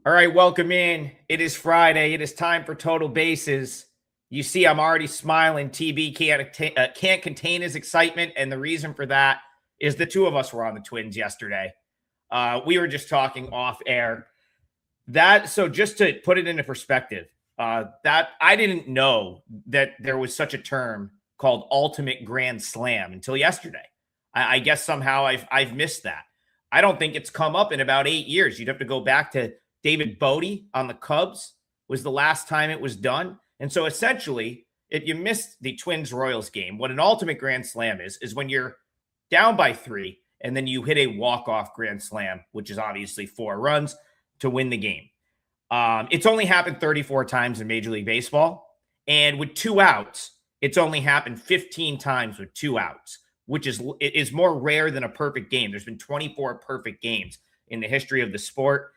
All right, welcome in. It is Friday. It is time for Total Bases. You see, I'm already smiling. TB can't contain his excitement, and the reason for that is the two of us were on the Twins yesterday. We were just talking off air. So just to put it into perspective, that I didn't know that there was such a term called Ultimate Grand Slam until yesterday. I guess somehow I've missed that. I don't think it's come up in about 8 years. You'd have to go back to David Bodie on the Cubs was the last time it was done. And so essentially, if you missed the Twins-Royals game, what an ultimate grand slam is when you're down by 3 and then you hit a walk-off grand slam, which is obviously 4 runs to win the game. It's only happened 34 times in Major League Baseball. And with 2 outs, it's only happened 15 times with 2 outs, which is more rare than a perfect game. There's been 24 perfect games in the history of the sport.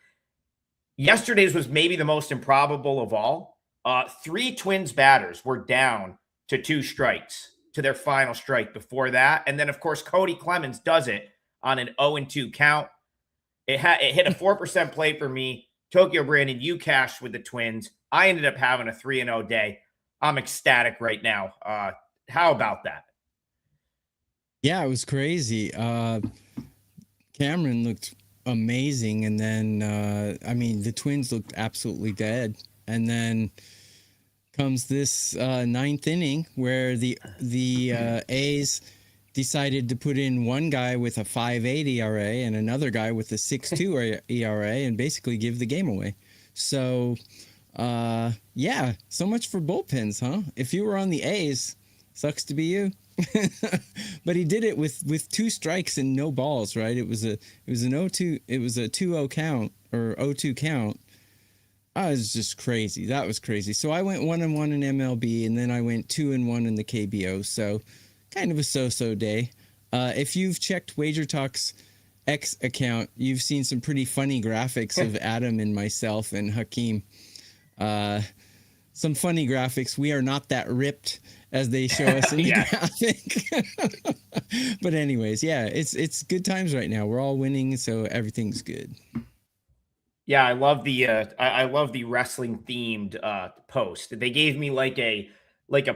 Yesterday's was maybe the most improbable of all. 3 Twins batters were down to 2 strikes to their final strike before that. And then, of course, Cody Clemens does it on an 0-2 count. It hit a 4% play for me. Tokyo Brandon, you cashed with the Twins. I ended up having a 3-0 day. I'm ecstatic right now. How about that? Yeah, it was crazy. Cameron looked amazing, and then the Twins looked absolutely dead. And then comes this 9th inning where the A's decided to put in one guy with a 5.8 ERA and another guy with a 6.2 ERA and basically give the game away. So so much for bullpens, huh? If you were on the A's, sucks to be you. But he did it with 2 strikes and no balls, right? It was a 2-0 count or 0-2 count. I was just crazy. That was crazy. So I went 1-1 in MLB, and then I went 2-1 in the KBO. So kind of a so-so day. If you've checked WagerTalk's X account, you've seen some pretty funny graphics of Adam and myself and Hakeem. Some funny graphics. We are not that ripped as they show us in the graphic. But anyways, yeah, it's good times right now. We're all winning, so everything's good. Yeah, I love the wrestling themed post. They gave me like a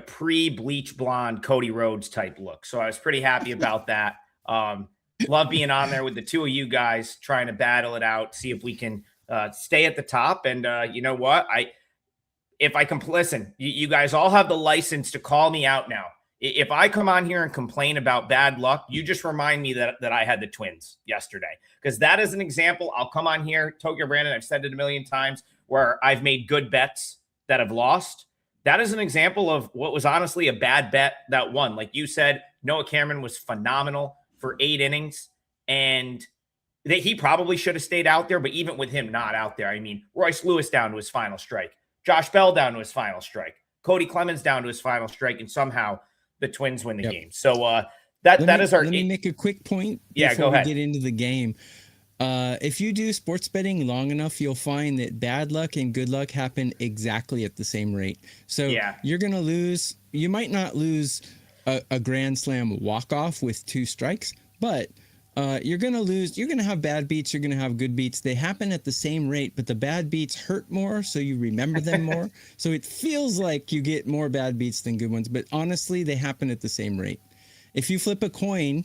pre-bleach blonde Cody Rhodes type look. So I was pretty happy about that. Love being on there with the two of you guys trying to battle it out, see if we can stay at the top. And you know what? If I can listen, you guys all have the license to call me out now. If I come on here and complain about bad luck, you just remind me that I had the Twins yesterday, because that is an example. I'll come on here, Tokyo Brandon, I've said it a million times, where I've made good bets that have lost. That is an example of what was honestly a bad bet that won. Like you said, Noah Cameron was phenomenal for 8 innings, and he probably should have stayed out there, but even with him not out there, I mean, Royce Lewis down to his final strike, Josh Bell down to his final strike, Cody Clemens down to his final strike, and somehow the Twins win the game. So let me make a quick point before we get into the game. If you do sports betting long enough, you'll find that bad luck and good luck happen exactly at the same rate. So you're going to lose. You might not lose a grand slam walk-off with 2 strikes, but you're going to lose. You're going to have bad beats. You're going to have good beats. They happen at the same rate, but the bad beats hurt more, so you remember them more. So it feels like you get more bad beats than good ones, but honestly, they happen at the same rate. If you flip a coin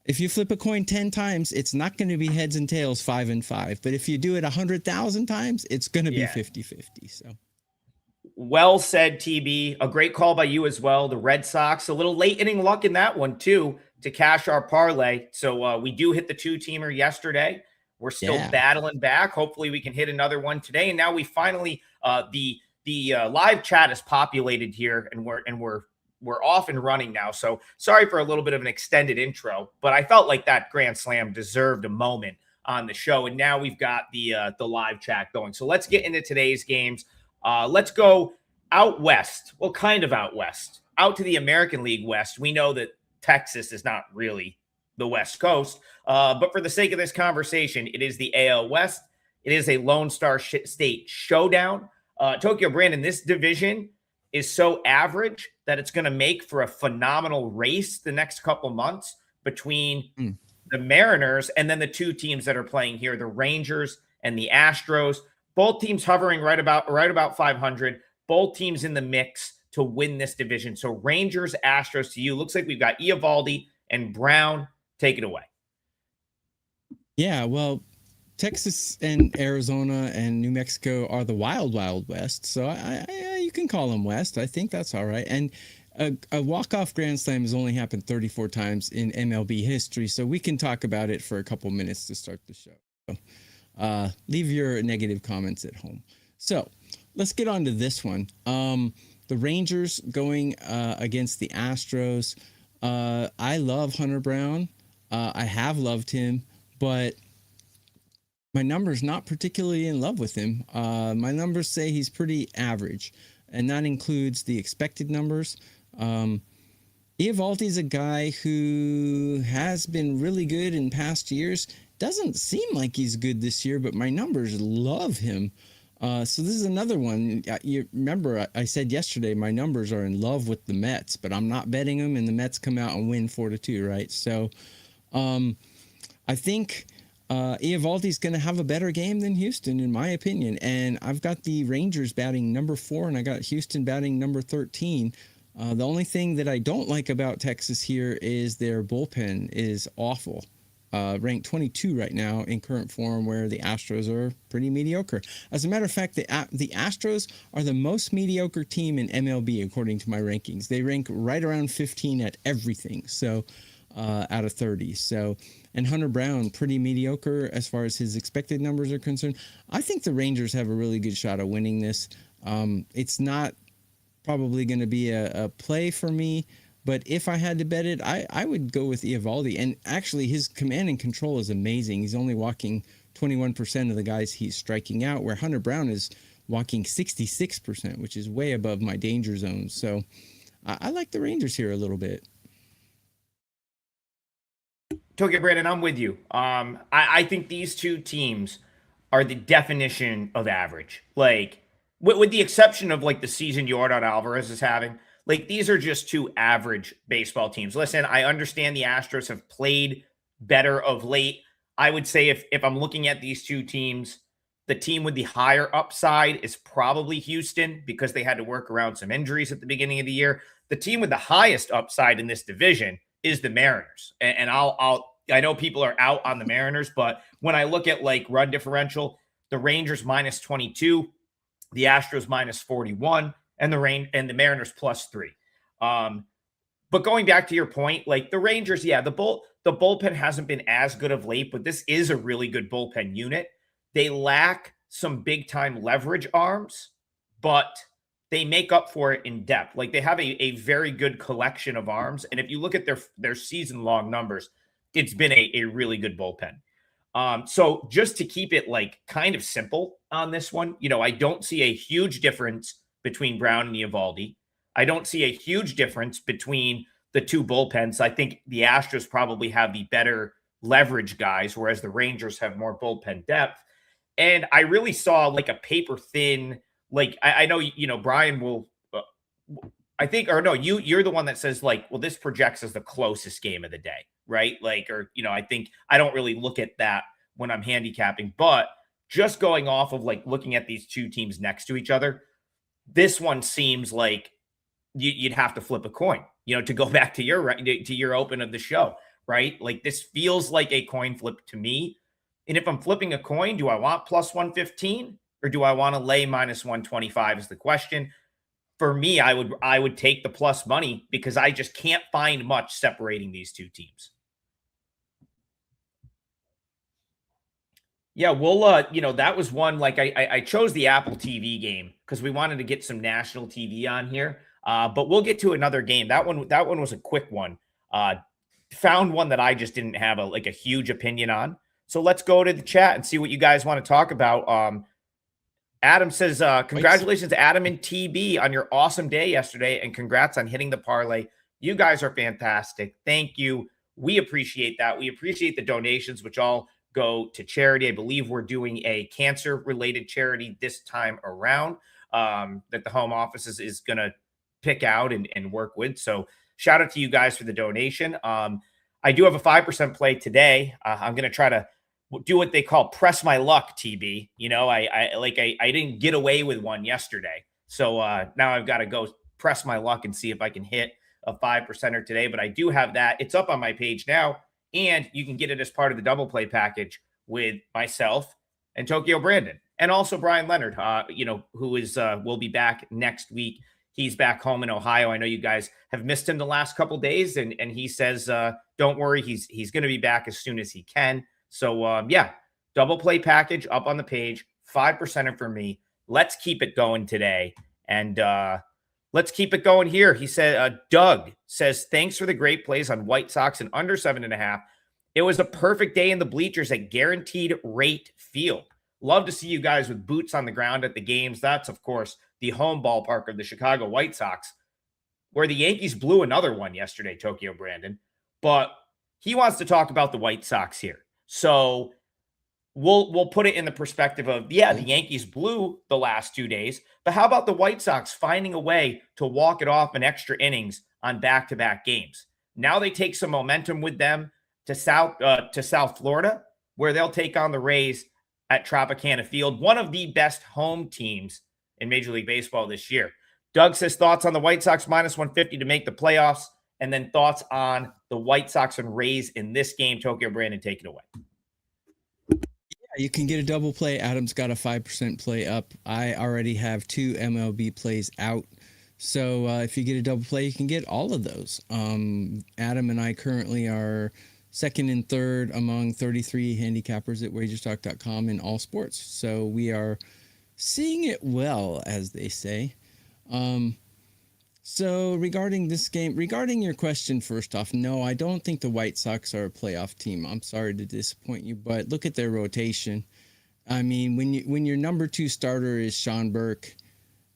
10 times, it's not going to be heads and tails 5 and 5. But if you do it 100,000 times, it's going to be 50-50. So. Well said, TB. A great call by you as well. The Red Sox, a little late inning luck in that one too, to cash our parlay. So we do hit the 2-teamer yesterday. We're still battling back. Hopefully we can hit another one today. And now we finally, the live chat is populated here, and we're off and running now. So sorry for a little bit of an extended intro, but I felt like that Grand Slam deserved a moment on the show. And now we've got the live chat going. So let's get into today's games. Let's go out west. Well, kind of out west, out to the American League West. We know that Texas is not really the West Coast, but for the sake of this conversation, it is the AL West. It is a Lone Star State showdown. Tokyo Brandon, this division is so average that it's going to make for a phenomenal race the next couple months between the Mariners and then the 2 teams that are playing here, the Rangers and the Astros. Both teams hovering right about 500. Both teams in the mix to win this division. So Rangers, Astros to you. Looks like we've got Eovaldi and Brown. Take it away. Yeah, well, Texas and Arizona and New Mexico are the wild, wild west. So you can call them west. I think that's all right. And a walk-off grand slam has only happened 34 times in MLB history. So we can talk about it for a couple minutes to start the show. So, leave your negative comments at home. So let's get on to this one. The Rangers going against the Astros. I love Hunter Brown. I have loved him, but my numbers not particularly in love with him. My numbers say he's pretty average, and that includes the expected numbers. Eovaldi's a guy who has been really good in past years. Doesn't seem like he's good this year, but my numbers love him. So this is another one. You remember I said yesterday my numbers are in love with the Mets, but I'm not betting them, and the Mets come out and win 4-2, right? So I think Eovaldi's going to have a better game than Houston, in my opinion. And I've got the Rangers batting number 4, and I got Houston batting number 13. The only thing that I don't like about Texas here is their bullpen is awful. Ranked 22 right now in current form, where the Astros are pretty mediocre. As a matter of fact, the Astros are the most mediocre team in MLB according to my rankings. They rank right around 15 at everything, so out of 30. So, and Hunter Brown, pretty mediocre as far as his expected numbers are concerned. I think the Rangers have a really good shot of winning this. It's not probably going to be a play for me, but if I had to bet it, I would go with Eovaldi. And actually, his command and control is amazing. He's only walking 21% of the guys he's striking out, where Hunter Brown is walking 66%, which is way above my danger zone. So I like the Rangers here a little bit. Okay, Brandon, I'm with you. I think these two teams are the definition of average. Like, with the exception of like the season Yordan Alvarez is having, like, these are just two average baseball teams. Listen, I understand the Astros have played better of late. I would say if I'm looking at these two teams, the team with the higher upside is probably Houston, because they had to work around some injuries at the beginning of the year. The team with the highest upside in this division is the Mariners. And I know people are out on the Mariners, but when I look at like run differential, the Rangers minus 22, the Astros minus 41, and the Mariners plus 3. But going back to your point, like the Rangers, yeah, the bullpen hasn't been as good of late, but this is a really good bullpen unit. They lack some big time leverage arms, but they make up for it in depth. Like, they have a very good collection of arms. And if you look at their season long numbers, it's been a really good bullpen. So just to keep it like kind of simple on this one, I don't see a huge difference between Brown and Eovaldi. I don't see a huge difference between the two bullpens. I think the Astros probably have the better leverage guys, whereas the Rangers have more bullpen depth. And I really saw like a paper thin, like, I know, Bryan will, I think, or no, you're the one that says like, well, this projects as the closest game of the day, right? Like, or, I think I don't really look at that when I'm handicapping, but just going off of like looking at these two teams next to each other, this one seems like you'd have to flip a coin, to go back to your open of the show, right? Like, this feels like a coin flip to me. And if I'm flipping a coin, do I want plus 115 or do I want to lay minus 125 is the question. For me, I would take the plus money, because I just can't find much separating these two teams. Yeah, well, that was one, like, I chose the Apple TV game because we wanted to get some national TV on here. But we'll get to another game. That one was a quick one. Found one that I just didn't have a huge opinion on. So let's go to the chat and see what you guys want to talk about. Adam says, congratulations, Adam and TB, on your awesome day yesterday, and congrats on hitting the parlay. You guys are fantastic. Thank you. We appreciate that. We appreciate the donations, which all go to charity. I believe we're doing a cancer-related charity this time around that the home office is going to pick out and work with. So shout out to you guys for the donation. I do have a 5% play today. I'm going to try to do what they call press my luck, TB. You know, I didn't get away with one yesterday. So now I've got to go press my luck and see if I can hit a 5%er today. But I do have that. It's up on my page now. And you can get it as part of the double play package with myself and Tokyo Brandon. And also Bryan Leonard, who is will be back next week. He's back home in Ohio. I know you guys have missed him the last couple days. And he says, don't worry, he's going to be back as soon as he can. So, double play package up on the page, 5%er for me. Let's keep it going today. And let's keep it going here. He said, Doug says, thanks for the great plays on White Sox and under 7.5. It was a perfect day in the bleachers at Guaranteed Rate Field. Love to see you guys with boots on the ground at the games. That's, of course, the home ballpark of the Chicago White Sox, where the Yankees blew another one yesterday, Tokyo Brandon. But he wants to talk about the White Sox here. So we'll put it in the perspective of, the Yankees blew the last 2 days, but how about the White Sox finding a way to walk it off in extra innings on back-to-back games? Now they take some momentum with them to South Florida, where they'll take on the Rays at Tropicana Field, one of the best home teams in Major League Baseball this year. Doug says thoughts on the White Sox -150 to make the playoffs, and then thoughts on the White Sox and Rays in this game. Tokyo Brandon, take it away. You can get a double play. Adam's got a 5% play up. I already have 2 MLB plays out. So if you get a double play, you can get all of those. Adam and I currently are second and third among 33 handicappers at WagerTalk.com in all sports. So we are seeing it well, as they say. So regarding this game, regarding your question, first off, no, I don't think the White Sox are a playoff team. I'm sorry to disappoint you, but look at their rotation. I mean, when your number 2 starter is Sean Burke,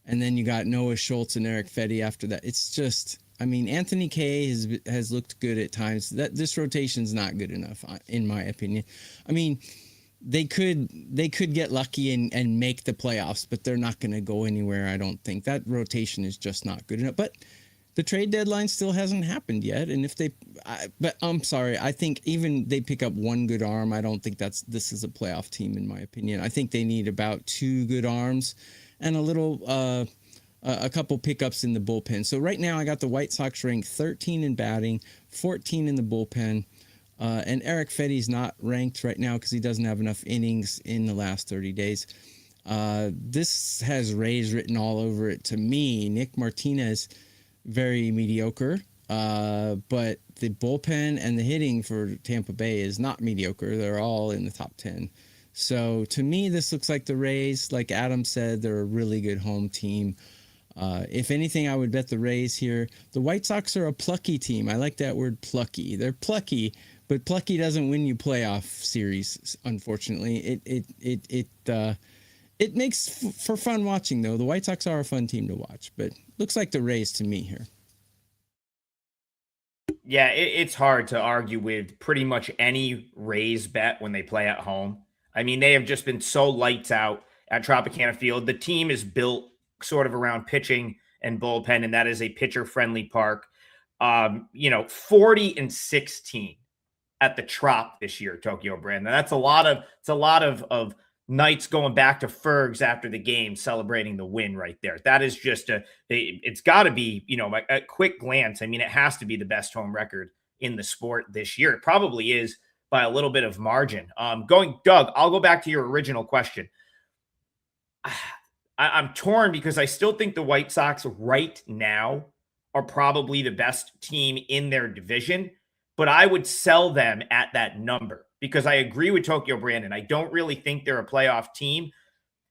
and then you got Noah Schultz and Eric Fetty after that, it's just, I mean, Anthony Kay has looked good at times. This rotation's not good enough, in my opinion. I mean, they could get lucky and make the playoffs, but they're not going to go anywhere. I don't think that rotation is just not good enough. But the trade deadline still hasn't happened yet. And but I'm sorry, I think even they pick up one good arm, I don't think this is a playoff team, in my opinion. I think they need about 2 good arms and a couple pickups in the bullpen. So right now I got the White Sox ranked 13 in batting, 14 in the bullpen. And Eric Fetty's not ranked right now because he doesn't have enough innings in the last 30 days. This has Rays written all over it to me. Nick Martinez, very mediocre. But the bullpen and the hitting for Tampa Bay is not mediocre. They're all in the top 10. So to me, this looks like the Rays. Like Adam said, they're a really good home team. If anything, I would bet the Rays here. The White Sox are a plucky team. I like that word, plucky. They're plucky. But plucky doesn't win you playoff series, unfortunately. It makes for fun watching, though. The White Sox are a fun team to watch, but looks like the Rays to me here. Yeah, it's hard to argue with pretty much any Rays bet when they play at home. I mean, they have just been so lights out at Tropicana Field. The team is built sort of around pitching and bullpen, and that is a pitcher-friendly park. 40-16. At the Trop this year, Tokyo Brandon. That's a lot of nights going back to Fergs after the game celebrating the win right there. That is just it's got to be, a quick glance. I mean, it has to be the best home record in the sport this year. It probably is by a little bit of margin. Doug, I'll go back to your original question. I'm torn because I still think the White Sox right now are probably the best team in their division. But I would sell them at that number because I agree with Tokyo Brandon. I don't really think they're a playoff team.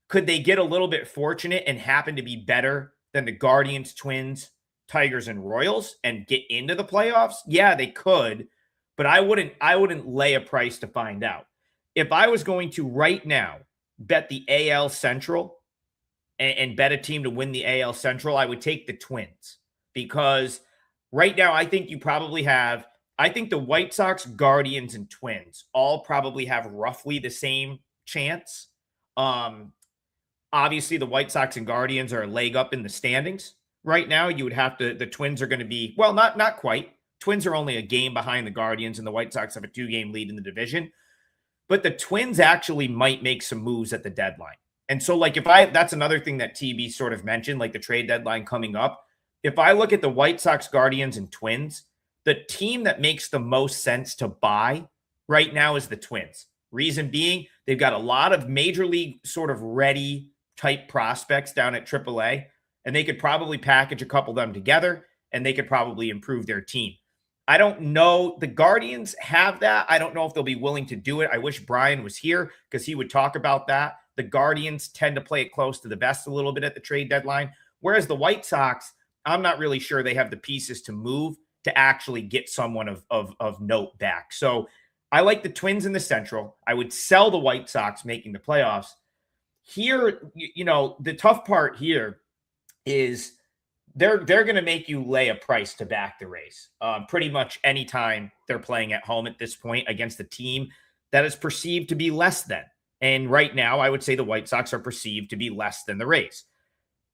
Could they get a little bit fortunate and happen to be better than the Guardians, Twins, Tigers, and Royals and get into the playoffs? Yeah, they could, but I wouldn't lay a price to find out. If I was going to right now bet the AL Central and bet a team to win the AL Central, I would take the Twins because right now I think I think the White Sox, Guardians, and Twins all probably have roughly the same chance. Obviously, the White Sox and Guardians are a leg up in the standings right now. You would have to, the Twins are going to be, well, not quite. Twins are only a game behind the Guardians, and the White Sox have a 2-game lead in the division. but the Twins actually might make some moves at the deadline. And so like that's another thing that TB sort of mentioned, like the trade deadline coming up. If I look at the White Sox, Guardians, and Twins, the team that makes the most sense to buy right now is the Twins. Reason being, they've got a lot of major league sort of ready type prospects down at AAA, and they could probably package a couple of them together, and they could probably improve their team. I don't know. The Guardians have that. I don't know if they'll be willing to do it. I wish Bryan was here because he would talk about that. The Guardians tend to play it close to the vest a little bit at the trade deadline, whereas the White Sox, I'm not really sure they have the pieces to move to actually get someone of note back. So I like the Twins in the Central. I would sell the White Sox making the playoffs. Here, the tough part here is they're going to make you lay a price to back the Rays. Pretty much anytime they're playing at home at this point against a team that is perceived to be less than. And right now, I would say the White Sox are perceived to be less than the Rays.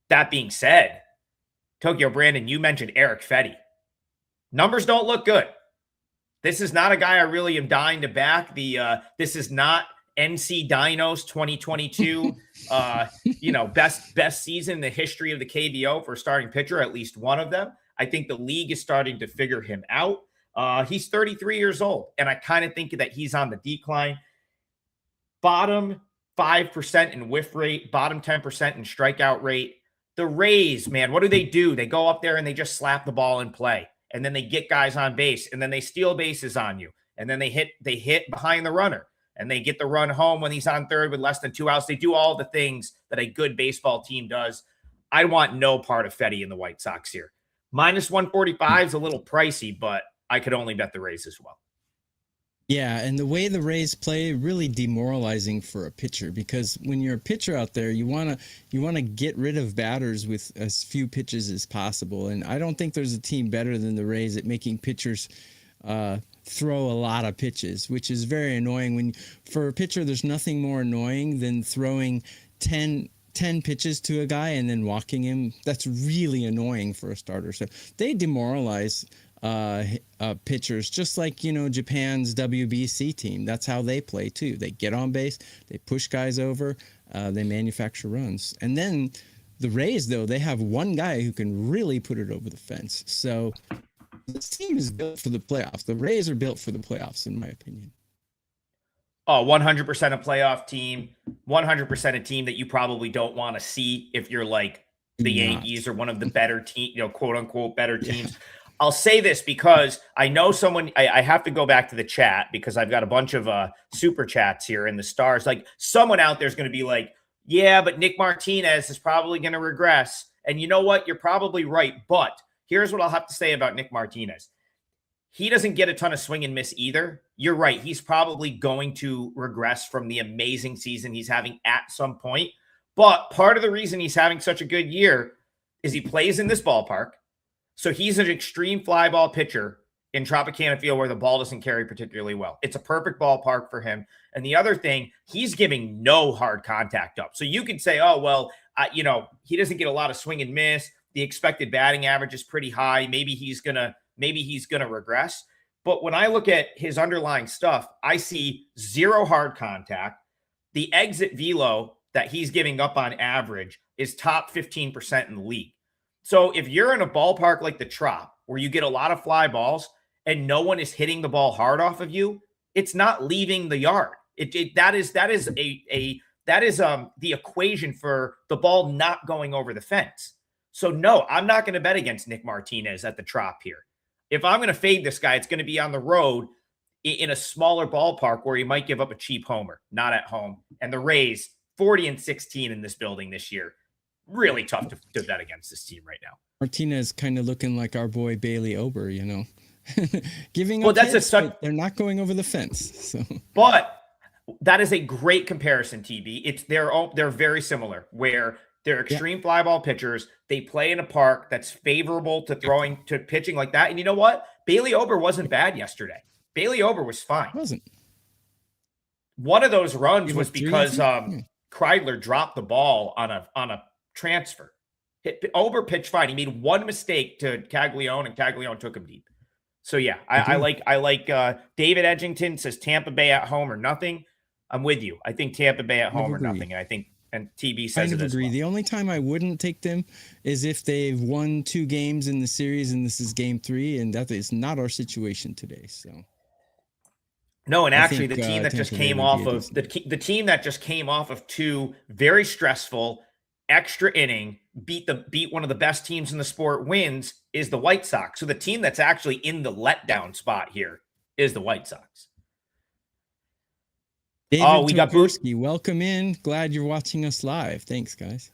That being said, Tokyo Brandon, you mentioned Eric Fedde. Numbers don't look good. This is not a guy I really am dying to back. This is not NC Dinos 2022. Best season in the history of the KBO for a starting pitcher, at least one of them. I think the league is starting to figure him out. He's 33 years old, and I kind of think that he's on the decline. Bottom 5% in whiff rate, bottom 10% in strikeout rate. The Rays, man, what do? They go up there and they just slap the ball in play. And then they get guys on base, and then they steal bases on you. And then they hit behind the runner, and they get the run home when he's on third with less than 2 outs. They do all the things that a good baseball team does. I want no part of Fedde in the White Sox here. Minus 145 is a little pricey, but I could only bet the Rays as well. Yeah, and the way the Rays play, really demoralizing for a pitcher, because when you're a pitcher out there, you want to get rid of batters with as few pitches as possible. And I don't think there's a team better than the Rays at making pitchers throw a lot of pitches, which is very annoying. For a pitcher, there's nothing more annoying than throwing 10 pitches to a guy and then walking him. That's really annoying for a starter. So they demoralize pitchers, just like Japan's WBC team. That's how they play too. They get on base, they push guys over, they manufacture runs. And then the Rays, though, they have one guy who can really put it over the fence. So this team is built for the playoffs. The Rays are built for the playoffs, in my opinion. Oh, 100% a playoff team, 100% a team that you probably don't want to see if you're like the Yankees or one of the better team, quote unquote better teams. Yeah. I'll say this because I know someone, I have to go back to the chat because I've got a bunch of super chats here in the stars. Like someone out there is going to be like, yeah, but Nick Martinez is probably going to regress. And you know what? You're probably right. But here's what I'll have to say about Nick Martinez. He doesn't get a ton of swing and miss either. You're right. He's probably going to regress from the amazing season he's having at some point. But part of the reason he's having such a good year is he plays in this ballpark. So he's an extreme fly ball pitcher in Tropicana Field where the ball doesn't carry particularly well. It's a perfect ballpark for him. And the other thing, he's giving no hard contact up. So you could say, oh, well, he doesn't get a lot of swing and miss. The expected batting average is pretty high. Maybe he's gonna regress. But when I look at his underlying stuff, I see zero hard contact. The exit velo that he's giving up on average is top 15% in the league. So if you're in a ballpark like the Trop, where you get a lot of fly balls and no one is hitting the ball hard off of you, it's not leaving the yard. That is the equation for the ball not going over the fence. So no, I'm not going to bet against Nick Martinez at the Trop here. If I'm going to fade this guy, it's going to be on the road in a smaller ballpark where he might give up a cheap homer, not at home. And the Rays, 40-16 in this building this year. Really tough to bet against this team right now. Martinez kind of looking like our boy Bailey Ober, giving up hits, but they're not going over the fence. So. But that is a great comparison, TB. They're very similar, where they're extreme fly ball pitchers. They play in a park that's favorable to throwing, to pitching like that. And you know what? Bailey Ober wasn't bad yesterday. Bailey Ober was fine. Wasn't. One of those runs was because Kreidler dropped the ball on a transfer. Ober pitched fine. He made one mistake to Caglione, and Caglione took him deep. So yeah, I like David Edgington says Tampa Bay at home or nothing. I'm with you. I think Tampa Bay at home or agree. nothing. And I think, and TB says Kind of it as agree. well. The only time I wouldn't take them is if they've won 2 games in the series and this is game 3, and that is not our situation today. So no, and actually, think, the team that just Tampa Bay came would be off a of decent the team that just came off of 2 very stressful extra inning beat one of the best teams in the sport wins is the White Sox. So the team that's actually in the letdown spot here is the White Sox. David we got Tokarski. Welcome in. Glad you're watching us live. Thanks, guys.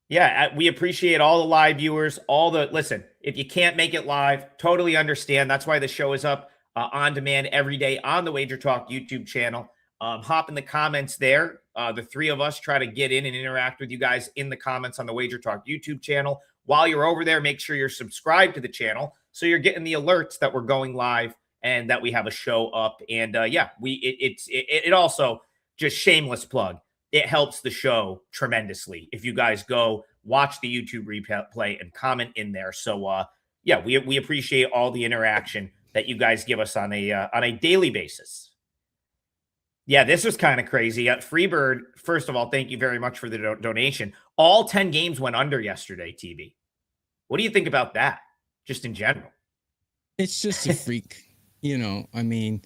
Yeah, we appreciate all the live viewers. Listen, if you can't make it live, totally understand. That's why the show is up on demand every day on the WagerTalk YouTube channel. Hop in the comments there. The 3 of us try to get in and interact with you guys in the comments on the WagerTalk YouTube channel. While you're over there, make sure you're subscribed to the channel so you're getting the alerts that we're going live and that we have a show up. And it also, just shameless plug, it helps the show tremendously if you guys go watch the YouTube replay and comment in there. So we appreciate all the interaction that you guys give us on a daily basis. Yeah, this was kind of crazy. Freebird, first of all, thank you very much for the donation. All 10 games went under yesterday, TB. What do you think about that, just in general? It's just a freak, I mean,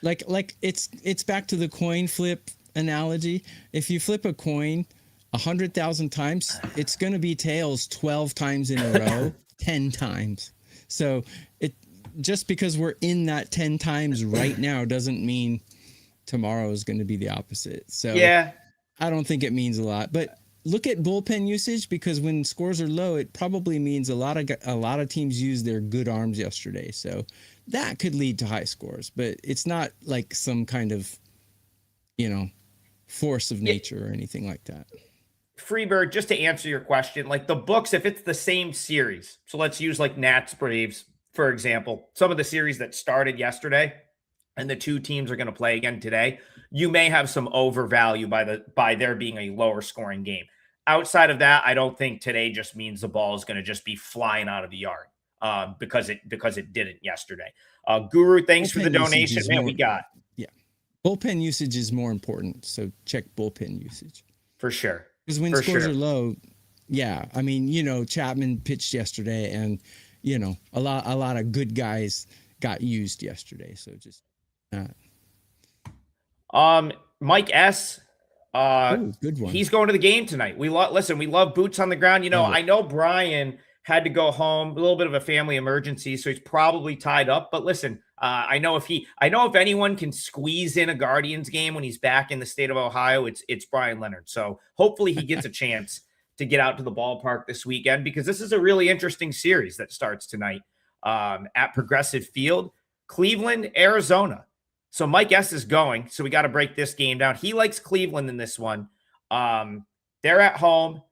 like it's back to the coin flip analogy. If you flip a coin 100,000 times, it's going to be tails 12 times in a row, 10 times. So just because we're in that 10 times right now doesn't mean tomorrow is going to be the opposite. So yeah, I don't think it means a lot. But look at bullpen usage, because when scores are low, it probably means a lot of teams used their good arms yesterday. So that could lead to high scores, but it's not like some kind of, force of nature or anything like that. Freebird, just to answer your question, like the books, if it's the same series, so let's use like Nats Braves, for example, some of the series that started yesterday and the 2 teams are going to play again today, you may have some overvalue by there being a lower scoring game. Outside of that, I don't think today just means the ball is going to just be flying out of the yard because it didn't yesterday. Guru, thanks for the donation. Man, we got. Yeah. Bullpen usage is more important. So check bullpen usage. For sure. Because when scores are low, yeah. I mean, Chapman pitched yesterday and, a lot of good guys got used yesterday. So just Mike S. Good one. He's going to the game tonight. We love boots on the ground. I know Bryan had to go home, a little bit of a family emergency, so he's probably tied up. But listen, I know if anyone can squeeze in a Guardians game when he's back in the state of Ohio, it's Bryan Leonard. So hopefully he gets a chance to get out to the ballpark this weekend, because this is a really interesting series that starts tonight at Progressive Field, Cleveland, Arizona. So Mike S is going, so we got to break this game down. He likes Cleveland in this one. They're at home.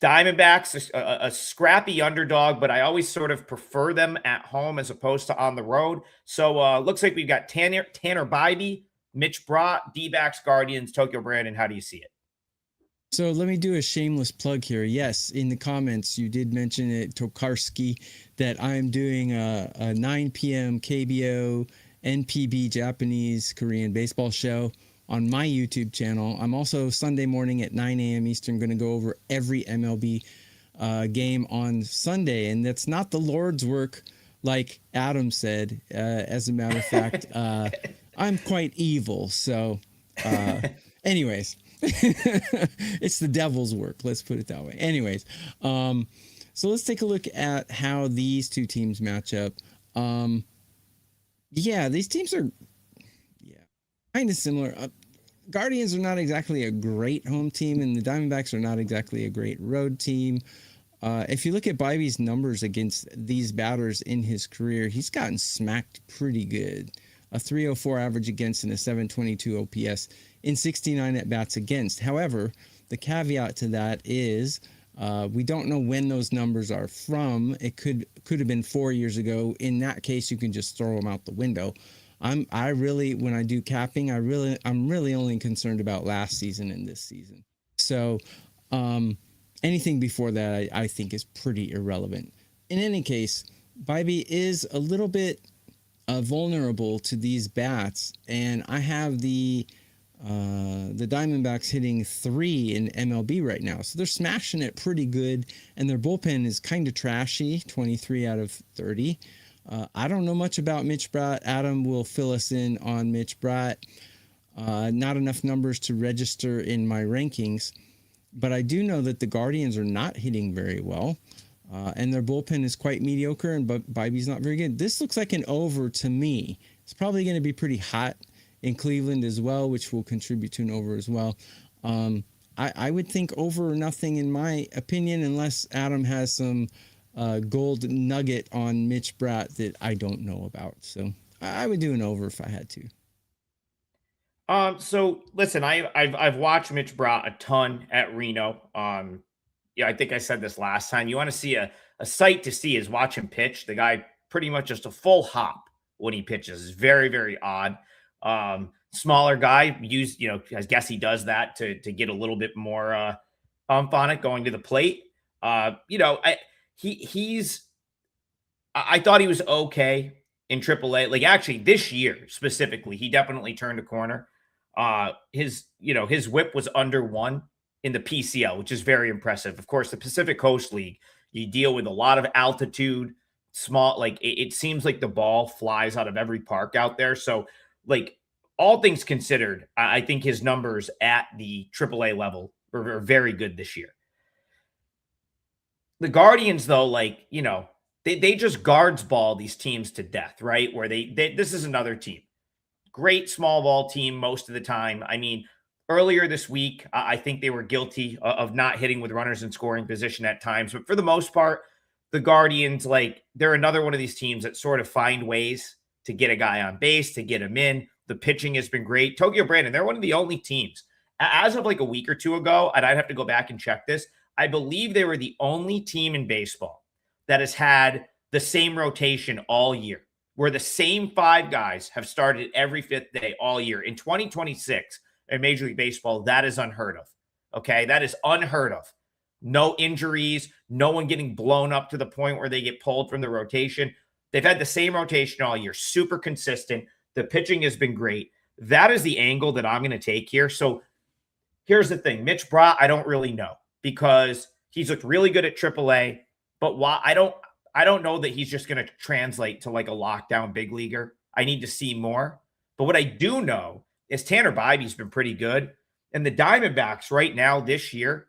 Diamondbacks, a scrappy underdog, but I always sort of prefer them at home as opposed to on the road. So looks like we've got Tanner Bybee, Mitch Brott, D-backs, Guardians, Tokyo Brandon. How do you see it? So let me do a shameless plug here. Yes, in the comments, you did mention it, Tokarski, that I'm doing a 9 p.m. KBO NPB Japanese Korean baseball show on my YouTube channel. I'm also Sunday morning at 9 a.m. Eastern going to go over every MLB game on Sunday. And that's not the Lord's work, like Adam said. As a matter of fact, I'm quite evil. So anyways, it's the devil's work. Let's put it that way. Anyways, so let's take a look at how these 2 teams match up. Yeah, these teams are kind of similar. Guardians are not exactly a great home team, and the Diamondbacks are not exactly a great road team. If you look at Bybee's numbers against these batters in his career, he's gotten smacked pretty good. A 304 average against and a 722 OPS in 69 at-bats against. However, the caveat to that is we don't know when those numbers are from. It could have been 4 years ago. In that case, you can just throw them out the window. When I do capping, I'm really only concerned about last season and this season. So anything before that, I think is pretty irrelevant. In any case, Bybee is a little bit vulnerable to these bats, and I have the Diamondbacks hitting 3 in MLB right now, so they're smashing it pretty good, and their bullpen is kind of trashy, 23 out of 30. I don't know much about Mitch Bratt. Adam will fill us in on Mitch Bratt. Not enough numbers to register in my rankings, but I do know that the Guardians are not hitting very well, and their bullpen is quite mediocre, and Bibby's not very good. This looks like an over to me. It's probably going to be pretty hot in Cleveland as well, which will contribute to an over as well. I would think over or nothing in my opinion, unless Adam has some gold nugget on Mitch Bratt that I don't know about. So I would do an over if I had to. So listen, I've watched Mitch Bratt a ton at Reno. Yeah, I think I said this last time. You want to see a sight to see is watch him pitch. The guy pretty much just a full hop when he pitches. It's very, very odd. Smaller guy, I guess he does that to get a little bit more ump on it going to the plate. I thought he was okay in AAA. Like actually this year specifically, he definitely turned a corner. His whip was under 1 in the PCL, which is very impressive. Of course, the Pacific Coast League, you deal with a lot of altitude, small, like it seems like the ball flies out of every park out there. So like all things considered, I think his numbers at the AAA level were very good this year. The Guardians, though, they just guards ball these teams to death, right? Where this is another team. Great small ball team most of the time. I mean, earlier this week, I think they were guilty of not hitting with runners in scoring position at times. But for the most part, the Guardians, they're another one of these teams that sort of find ways to get a guy on base, to get him in. The pitching has been great. Tokyo Brandon, they're one of the only teams. As of a week or two ago, and I'd have to go back and check this, I believe they were the only team in baseball that has had the same rotation all year, where the same 5 guys have started every 5th day all year. In 2026 in Major League Baseball, that is unheard of. Okay, that is unheard of. No injuries, no one getting blown up to the point where they get pulled from the rotation. They've had the same rotation all year, super consistent. The pitching has been great. That is the angle that I'm going to take here. So here's the thing. Mitch Bratt, I don't really know because he's looked really good at AAA, but why I don't know that he's just going to translate to a lockdown big leaguer. I need to see more. But what I do know is Tanner Bibby's been pretty good. And the Diamondbacks right now this year,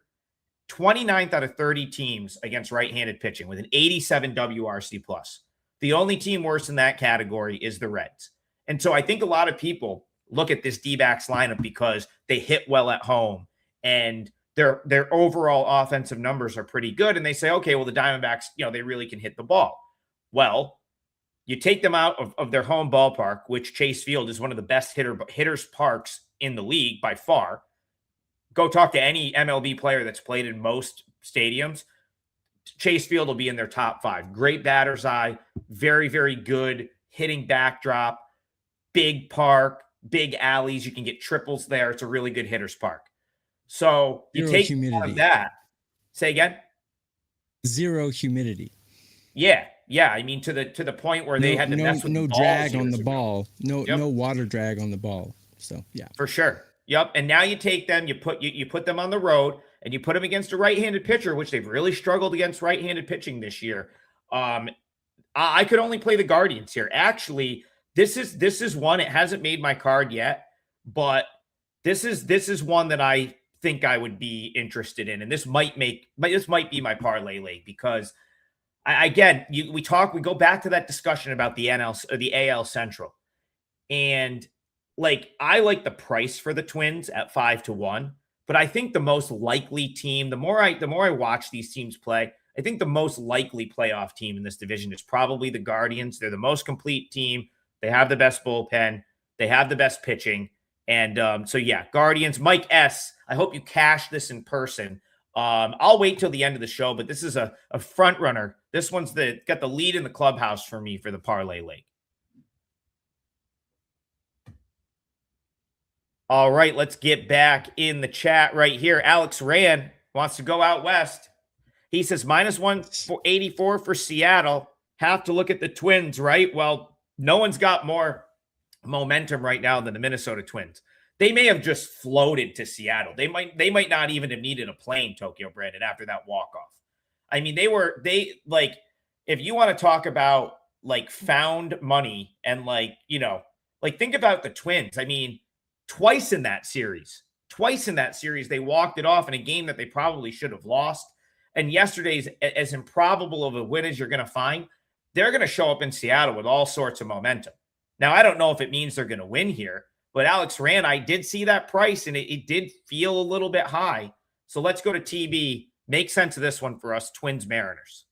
29th out of 30 teams against right-handed pitching with an 87 WRC plus. The only team worse in that category is the Reds. And so I think a lot of people look at this D-backs lineup because they hit well at home and their overall offensive numbers are pretty good. And they say, okay, well, the Diamondbacks, they really can hit the ball. Well, you take them out of their home ballpark, which Chase Field is one of the best hitters parks in the league by far. Go talk to any MLB player that's played in most stadiums. Chase Field will be in their top 5. Great batter's eye, very, very good hitting backdrop, big park, big alleys. You can get triples there. It's a really good hitter's park. So you take that. Say again? Zero humidity. Yeah. I mean, to the point where they had to mess with no drag on the ball. No water drag on the ball. So yeah, for sure. Yep. And now you take them, you put them on the road, and you put them against a right-handed pitcher, which they've really struggled against right-handed pitching this year. I could only play the Guardians here. Actually, this is one. It hasn't made my card yet, but this is one that I think I would be interested in, and this might be my parlay league because we go back to that discussion about the NL or the AL Central, and I like the price for the Twins at 5-1, but I think the most likely team, the more I watch these teams play, I think the most likely playoff team in this division is probably the Guardians. They're the most complete team. They have the best bullpen. They have the best pitching. And so, yeah, Guardians. Mike S., I hope you cash this in person. I'll wait till the end of the show, but this is a front runner. This one's got the lead in the clubhouse for me for the parlay league. All right, let's get back in the chat right here. Alex Rand wants to go out west. He says -184 for Seattle. Have to look at the Twins, right? Well, No one's got more momentum right now than the Minnesota Twins. They may have just floated to Seattle. They might not even have needed a plane, Tokyo Brandon, after that walk-off. I mean, if you want to talk about like found money and think about the Twins. I mean, twice in that series, they walked it off in a game that they probably should have lost. And yesterday's, as improbable of a win as you're going to find, they're going to show up in Seattle with all sorts of momentum. Now, I don't know if it means they're going to win here, but Alex Rand, I did see that price, and it did feel a little bit high. So let's go to TB. Make sense of this one for us, Twins Mariners.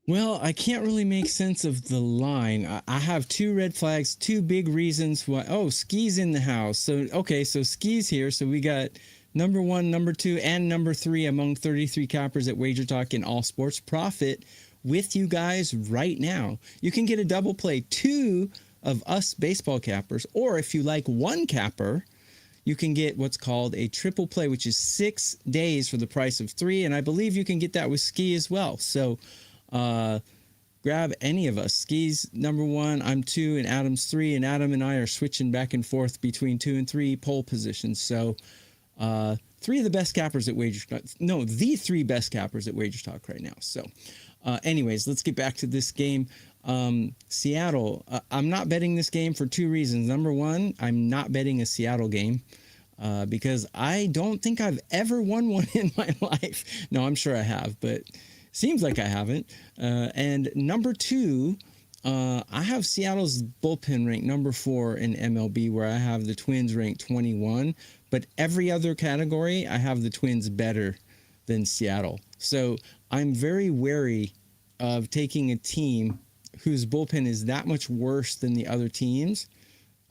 Well, I can't really make sense of the line. I have two red flags, two big reasons why. Oh, Ski's in the house. So Ski's here. So we got number 1, number 2, and number 3 among 33 cappers at WagerTalk in all sports profit with you guys right now. You can get a double play, 2 of us baseball cappers, or if you like one capper, you can get what's called a triple play, which is 6 days for the price of 3. And I believe you can get that with Ski as well. So grab any of us. Ski's number 1, I'm 2, and Adam's 3. And Adam and I are switching back and forth between 2 and 3 pole positions. So 3 of the best cappers at WagerTalk. No, the 3 best cappers at WagerTalk right now. So anyways, let's get back to this game. Seattle, I'm not betting this game for 2 reasons. Number 1, I'm not betting a Seattle game because I don't think I've ever won one in my life. No, I'm sure I have, but seems like I haven't. And number 2, I have Seattle's bullpen ranked number 4 in MLB, where I have the Twins ranked 21. But every other category, I have the Twins better than Seattle. So I'm very wary of taking a team whose bullpen is that much worse than the other teams.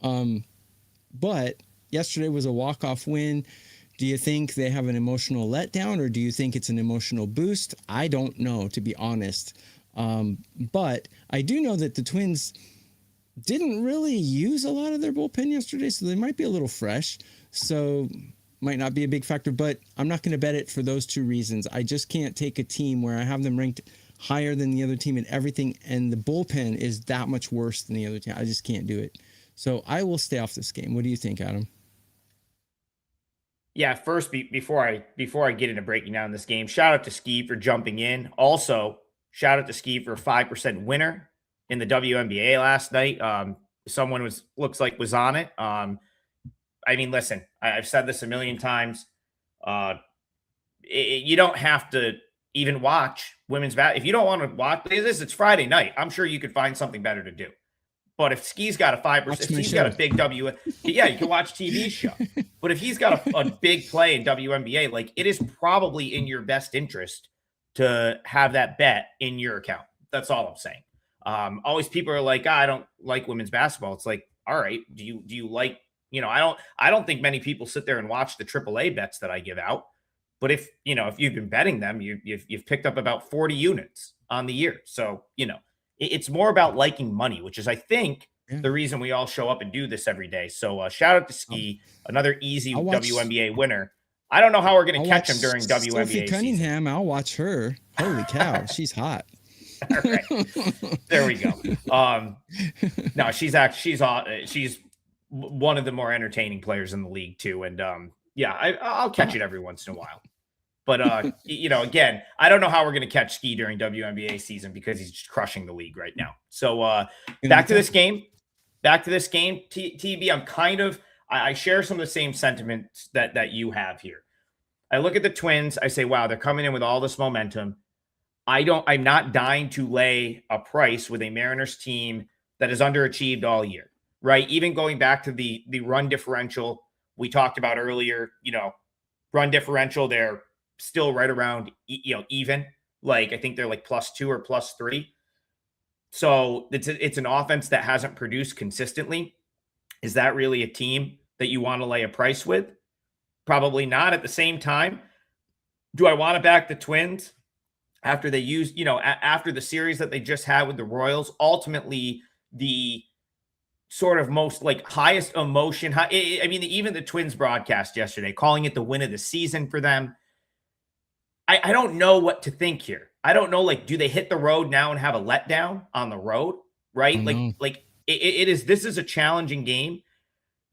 But yesterday was a walk-off win. Do you think they have an emotional letdown, or do you think it's an emotional boost? I don't know, to be honest. But I do know that the Twins didn't really use a lot of their bullpen yesterday, so they might be a little fresh. So might not be a big factor, but I'm not going to bet it for those 2 reasons. I just can't take a team where I have them ranked higher than the other team and everything, and the bullpen is that much worse than the other team. I just can't do it. So I will stay off this game. What do you think, Adam? Yeah, first, before I get into breaking down this game, shout out to Ski for jumping in. Also, shout out to Ski for a 5% winner in the WNBA last night. Someone looks like was on it. I mean, listen, I've said this a million times. You don't have to even watch women's basketball. If you don't want to watch this, it's Friday night. I'm sure you could find something better to do. But if Ski's got a 5%, if he's got a big yeah, you can watch TV show. But if he's got a big play in WNBA, like, it is probably in your best interest to have that bet in your account. That's all I'm saying. Always people are like, I don't like women's basketball. It's like, all right, do you like, I don't think many people sit there and watch the AAA bets that I give out. But if you've been betting them, you've picked up about 40 units on the year. So, it's more about liking money, which is, I think, the reason we all show up and do this every day. So shout out to Ski, another easy WNBA winner. I don't know how we're going to catch him during WNBA Sophie Cunningham, season. I'll watch her. Holy cow, she's hot. All right, there we go. No, she's one of the more entertaining players in the league too, and I'll catch it every once in a while. But again, I don't know how we're going to catch Ski during WNBA season because he's just crushing the league right now. So back to this game. TB, I share some of the same sentiments that you have here. I look at the Twins. I say, wow, they're coming in with all this momentum. I'm not dying to lay a price with a Mariners team that has underachieved all year, right? Even going back to the run differential we talked about earlier, run differential, they're still right around, even. Like, I think they're like +2 or +3. So it's an offense that hasn't produced consistently. Is that really a team that you want to lay a price with? Probably not. At the same time, do I want to back the Twins after they used, after the series that they just had with the Royals? Ultimately, the sort of most highest emotion. I mean, even the Twins broadcast yesterday, calling it the win of the season for them. I don't know what to think here. I don't know, do they hit the road now and have a letdown on the road? right? I know. It is. This is a challenging game.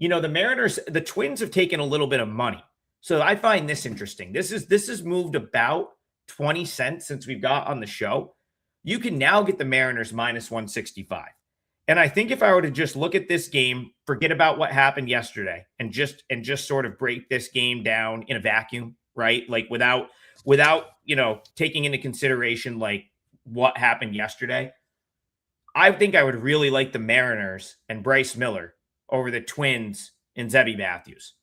The Mariners, the Twins have taken a little bit of money, so I find this interesting. This has moved about 20 cents since we've got on the show. You can now get the Mariners minus 165. And I think if I were to just look at this game, forget about what happened yesterday, and just sort of break this game down in a vacuum, right? Like without taking into consideration like what happened yesterday. I think I would really like the Mariners and Bryce Miller over the Twins and Zebby Matthews.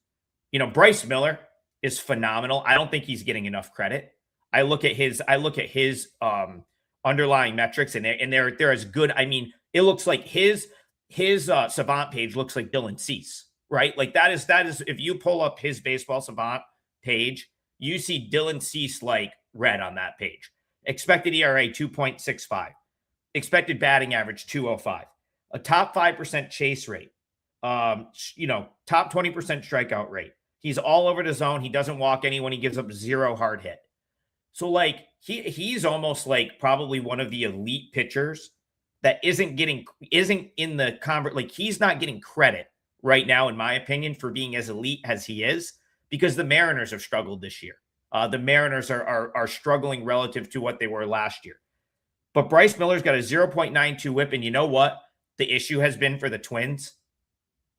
Bryce Miller is phenomenal. I don't think he's getting enough credit. I look at his underlying metrics, and they're as good. I mean, it looks like his Savant page looks like Dylan Cease, right? Like that is if you pull up his Baseball Savant page, you see Dylan Cease like red on that page. Expected ERA 2.65, expected batting average 205, a top 5% chase rate, top 20% strikeout rate. He's all over the zone. He doesn't walk anyone. He gives up 0 hard hit. So like he's almost like probably one of the elite pitchers that isn't in the like he's not getting credit right now, in my opinion, for being as elite as he is, because the Mariners have struggled this year. The Mariners are struggling relative to what they were last year. But Bryce Miller's got a 0.92 whip, and you know what the issue has been for the Twins?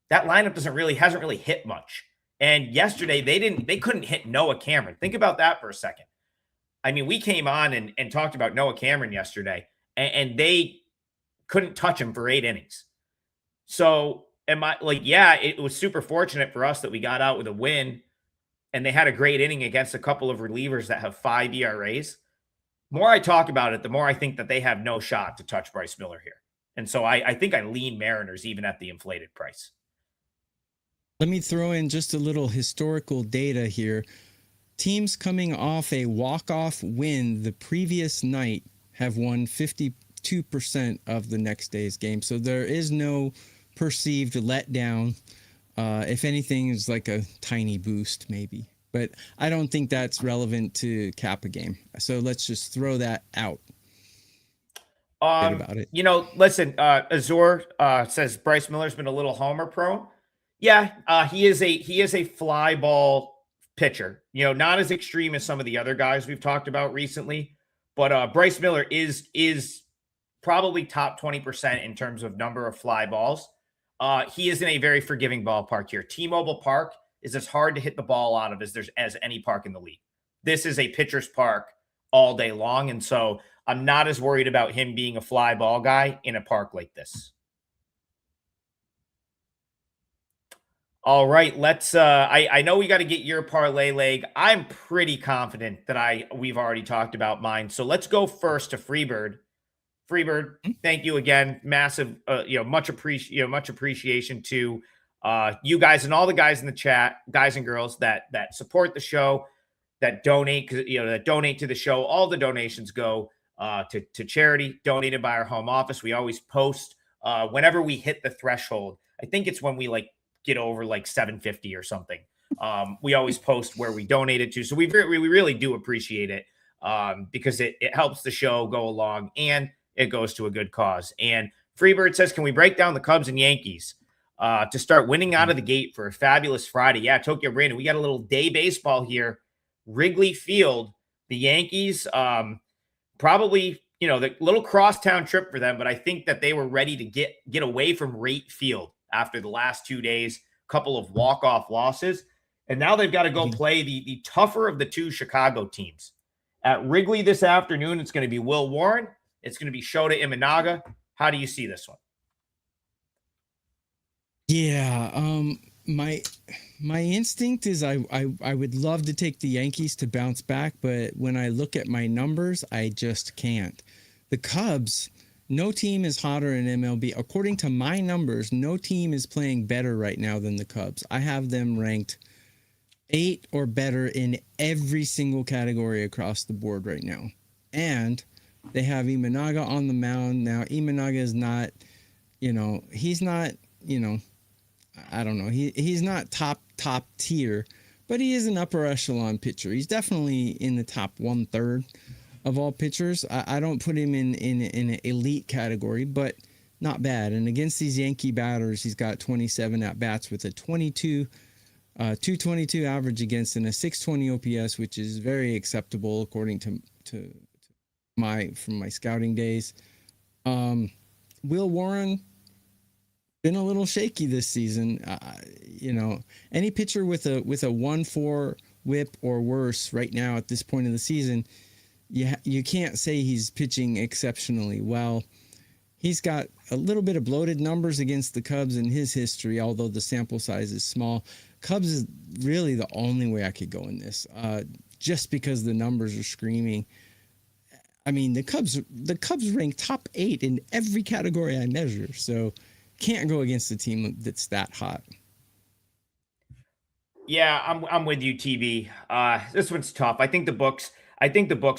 That lineup hasn't really hit much. And yesterday they couldn't hit Noah Cameron. Think about that for a second. I mean, we came on and talked about Noah Cameron yesterday, and they couldn't touch him for 8 innings. So it was super fortunate for us that we got out with a win, and they had a great inning against a couple of relievers that have 5 ERAs. The more I talk about it, the more I think that they have no shot to touch Bryce Miller here. And so I think I lean Mariners even at the inflated price. Let me throw in just a little historical data here. Teams coming off a walk-off win the previous night have won 52% of the next day's game. So there is no perceived letdown. If anything, it's like a tiny boost maybe. But I don't think that's relevant to cap a game. So let's just throw that out. About it. Listen, Azor says Bryce Miller's been a little homer prone. Yeah, he is a fly ball pitcher. Not as extreme as some of the other guys we've talked about recently, but Bryce Miller is probably top 20% in terms of number of fly balls. He is in a very forgiving ballpark here. T-Mobile Park is as hard to hit the ball out of as any park in the league. This is a pitcher's park all day long, and so I'm not as worried about him being a fly ball guy in a park like this. All right, let's I know we got to get your parlay leg. I'm pretty confident that we've already talked about mine. So let's go first to Freebird. Freebird, thank you again. Massive much appreciation to you guys and all the guys in the chat, guys and girls that support the show, that donate to the show. All the donations go to charity donated by our home office. We always post whenever we hit the threshold. I think it's when we get over 750 or something. We always post where we donated to. So we really do appreciate it because it helps the show go along and it goes to a good cause. And Freebird says, can we break down the Cubs and Yankees to start winning out of the gate for a fabulous Friday? Yeah, Tokyo Brandon, we got a little day baseball here. Wrigley Field, the Yankees, probably, the little crosstown trip for them, but I think that they were ready to get away from Rate Field after the last 2 days, couple of walk-off losses. And now they've got to go play the tougher of the two Chicago teams. At Wrigley this afternoon, it's going to be Will Warren. It's going to be Shota Imanaga. How do you see this one? Yeah, my instinct is I would love to take the Yankees to bounce back, but when I look at my numbers, I just can't. The Cubs, no team is hotter in MLB. According to my numbers, no team is playing better right now than the Cubs. I have them ranked 8 or better in every single category across the board right now. And they have Imanaga on the mound. Now, Imanaga is not, he's not, I don't know. He's not top tier, but he is an upper echelon pitcher. He's definitely in the top 1/3 of all pitchers. I don't put him in an elite category, but not bad. And against these Yankee batters, he's got 27 at bats with a 222 average against and a 620 OPS, which is very acceptable according to my scouting days. Will Warren been a little shaky this season. Any pitcher with a 1.4 whip or worse right now at this point of the season, you can't say he's pitching exceptionally well. He's got a little bit of bloated numbers against the Cubs in his history, although the sample size is small. Cubs is really the only way I could go in this, just because the numbers are screaming. I mean, the Cubs rank top 8 in every category I measure, so can't go against a team that's that hot. Yeah, I'm with you, TB. This one's tough. I think the books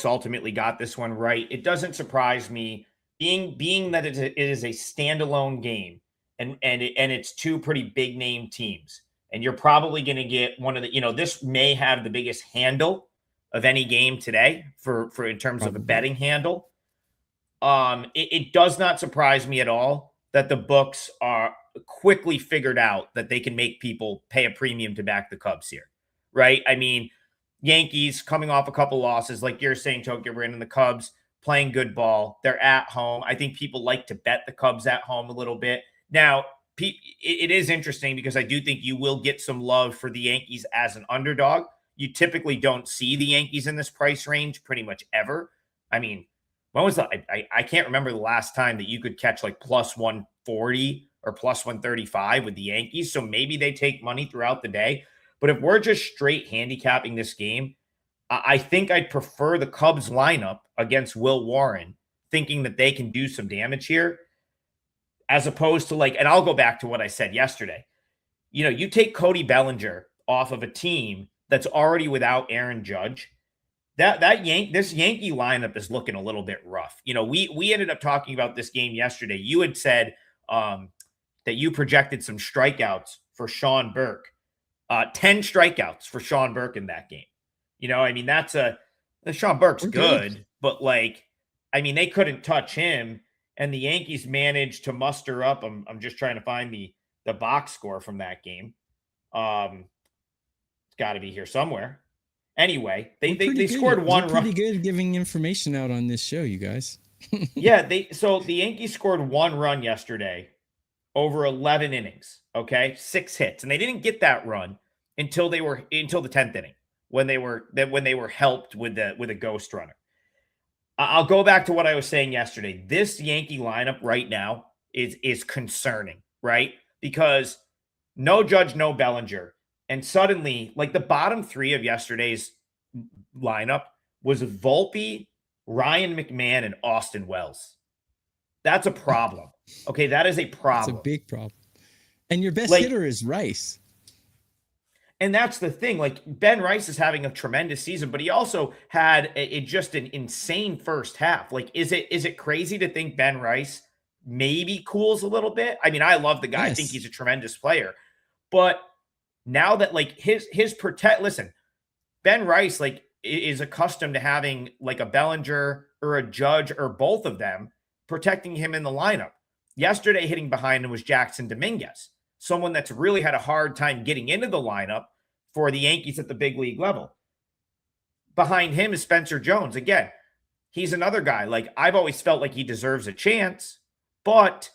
ultimately got this one right. It doesn't surprise me, being that it is a standalone game, and it's two pretty big name teams, and you're probably going to get one of the, this may have the biggest handle of any game today for in terms of a betting handle. It does not surprise me at all that the books are quickly figured out that they can make people pay a premium to back the Cubs here, right? I mean, Yankees coming off a couple losses, like you're saying, Tokyo Brandon, the Cubs playing good ball. They're at home. I think people like to bet the Cubs at home a little bit. Now, it is interesting because I do think you will get some love for the Yankees as an underdog. You typically don't see the Yankees in this price range pretty much ever. I mean, when was I can't remember the last time that you could catch like plus 140 or plus 135 with the Yankees. So maybe they take money throughout the day. But if we're just straight handicapping this game, I think I'd prefer the Cubs lineup against Will Warren, thinking that they can do some damage here, as opposed to and I'll go back to what I said yesterday. You take Cody Bellinger off of a team that's already without Aaron Judge. This Yankee lineup is looking a little bit rough. We ended up talking about this game yesterday. You had said that you projected some strikeouts for Sean Burke. 10 strikeouts for Sean Burke in that game. Sean Burke's good, but they couldn't touch him, and the Yankees managed to muster up. I'm just trying to find the box score from that game. It's got to be here somewhere. Anyway, they scored one run. Pretty good giving information out on this show, you guys. Yeah, the Yankees scored one run yesterday over 11 innings. Okay, 6 hits, and they didn't get that run until the 10th inning when they were helped with a ghost runner. I'll go back to what I was saying yesterday. This Yankee lineup right now is concerning, right? Because no Judge, no Bellinger, and suddenly the bottom 3 of yesterday's lineup was Volpe, Ryan McMahon, and Austin Wells. That's a problem. Okay, that is a problem. It's a big problem. And your best hitter is Rice. And that's the thing. Ben Rice is having a tremendous season, but he also had just an insane first half. Is it crazy to think Ben Rice maybe cools a little bit? I mean, I love the guy. Yes. I think he's a tremendous player. But now that listen, Ben Rice is accustomed to having a Bellinger or a Judge or both of them protecting him in the lineup. Yesterday, hitting behind him was Jackson Dominguez, someone that's really had a hard time getting into the lineup for the Yankees at the big league level. Behind him is Spencer Jones. Again, he's another guy. I've always felt like he deserves a chance, but